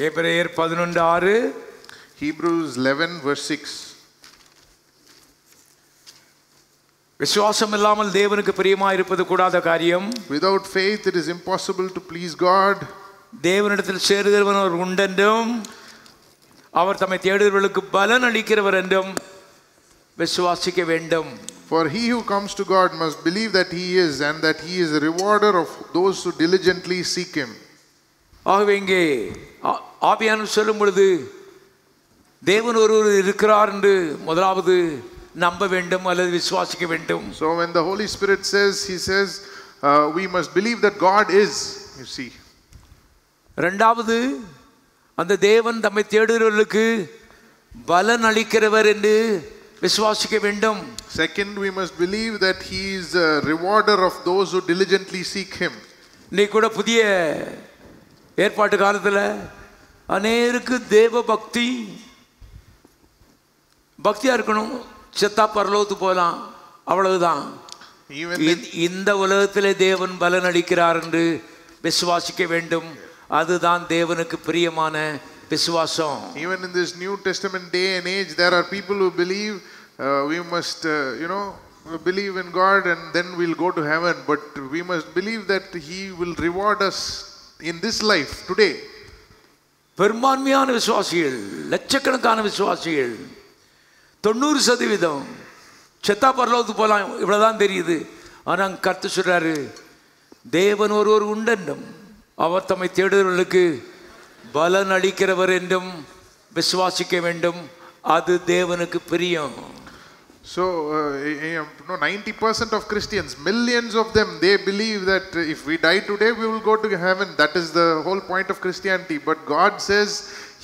எபிரேயர் 11:6. Hebrews 11 verse 6. விசுவாசம் இல்லாமல் தேவனுக்கு பிரியமாய் இருப்பது கூடாத காரியம். Without faith it is impossible to please God. தேவனிடத்தில் சேருகிறவன் ஒரு உண்டென்றும் அவர் தம்மை தேடுகிறவர்களுக்கு பலன் அளிக்கிறவர் என்றும் விசுவாசிக்க வேண்டும். For he who comes to God must believe that he is, and that he is a rewarder of those who diligently seek him. ஆகவே இங்கே ஆவியானவர் சொல்லும் பொழுது தேவன் ஒருவர் இருக்கிறார் என்று முதலாவது நம்ப வேண்டும் அல்லது விசுவாசிக்க வேண்டும். So when the Holy Spirit says, he says we must believe that God is, you see. இரண்டாவது அந்த தேவன் தம்மை தேடுகிறவர்களுக்கு பலன் அளிக்கிறவர் என்று விசுவாசிக்க வேண்டும். Second, we must believe that he is a rewarder of those who diligently seek him. இன்னைக்கு கூட புதிய ஏற்பாட்டு காலத்தில் அநேருக்கு தேவ பக்தியா இருக்கணும், செத்தா பரலோகத்துக்கு போகலாம், அவ்வளவுதான். இந்த உலகத்திலே தேவன் பலன் அளிக்கிறார் என்று விசுவாசிக்க வேண்டும். அதுதான் தேவனுக்கு பிரியமான விசுவாசம். Even in this New Testament day and age, there are people who believe we must believe in God and then we'll go to heaven, but we must believe that he will reward us in this life today. பெரும்பான்மையான விசுவாசிகள், லட்சக்கணக்கான விசுவாசிகள், 90% செத்தா பரலோகத்துக்கு போகலாம், இவ்வளவுதான் தெரியுது. ஆனால் கர்த்தர் சொல்றாரு, தேவன் ஒருவர் உண்டென்றும் அவர் தம்மை தேடுகிறவர்களுக்கு பலன் அளிக்கிறவர் என்றும் விசுவாசிக்க வேண்டும். அது தேவனுக்கு பிரியம். So 90% of Christians, millions of them, they believe that if we die today we will go to heaven. That is the whole point of Christianity. But God says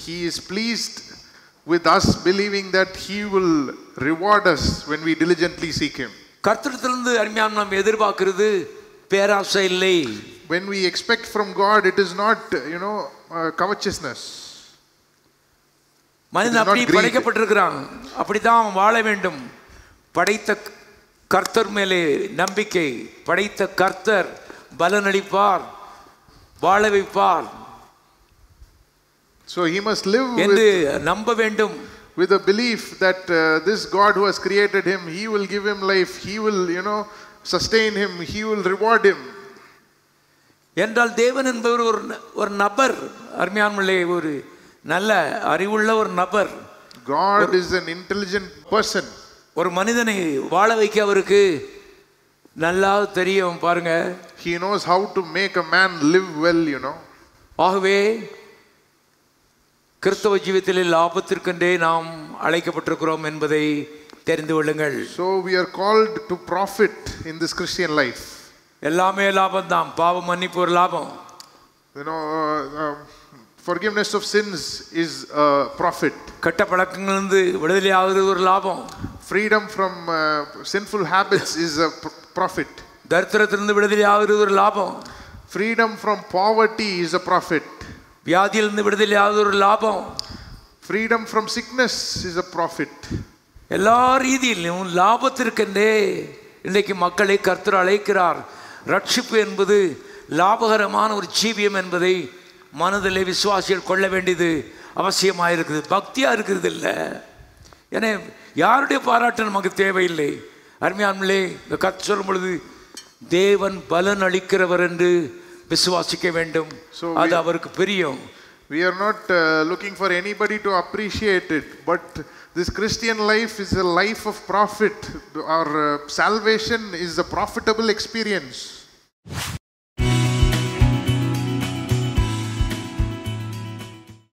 he is pleased with us believing that he will reward us when we diligently seek him. கர்த்தரிடத்திலிருந்து அருமையான நாம் எதிர்பார்க்கிறது பேராசை இல்லை. When we expect from God, it is not covetousness. மனிதன் அப்படி படைக்கப்பட்டிருக்கிறான், அப்படித்தான் வாழ வேண்டும். படைத்த கர்த்தர் மேலே நம்பிக்கை, படைத்த கர்த்தர் பலனளிப்பார், வாழ வைப்பார். So he must live என்று நம்ப வேண்டும். With a belief that this God who has created him, he will give him life, he will sustain him, he will reward him. என்றால் தேவன் என்பவர் ஒரு நபர், அருமையானவர்களே, ஒரு நல்ல அறிவுள்ள ஒரு நபர். God is an intelligent person. ஒரு மனிதனை வாழ வைக்க அவருக்கு நல்லா தெரியும். பாருங்க, he knows how to make a man live well. ஆகவே கிறிஸ்தவ ஜீவியத்திலே லாபத்திற்கென்றே நாம் அழைக்கப்பட்டிருக்கிறோம் என்பதை தெரிந்து கொள்ளுங்கள். So we are called to profit in this Christian life. எல்லாமே லாபம் தான். பாவ மன்னிப்பு ஒரு லாபம். Forgiveness of sins is a profit. கெட்ட பழக்கங்களிலிருந்து விடுதலை ஆகுவது ஒரு லாபம். Freedom from sinful habits is a profit. தரித்திரத்திலிருந்து விடுதலை ஆகுவது ஒரு லாபம். Freedom from poverty is a profit. வியாதியிலிருந்து விடுதலை ஆகுவது ஒரு லாபம். Freedom from sickness is a profit. எல்லா ரீதியிலும் லாபத்திற்கென்றே இன்றைக்கு மக்களை கர்த்தர் அழைக்கிறார். ரட்சிப்பு என்பது லாபகரமான ஒரு ஜீவியம் என்பதை மனதிலே விசுவாசிகள் கொள்ள வேண்டியது அவசியமாக இருக்குது. பக்தியாக இருக்கிறது இல்லை. ஏன்னா யாருடைய பாராட்டு நமக்கு தேவையில்லை. அருமையானவர்களே, இந்த கர்த்தர் சொல்லும் பொழுது தேவன் பலன் அளிக்கிறவர் என்று விசுவாசிக்க வேண்டும். அது அவருக்கு பிரியம். We are not looking for anybody to appreciate it, but this Christian life is a life of profit. Our salvation is a profitable experience.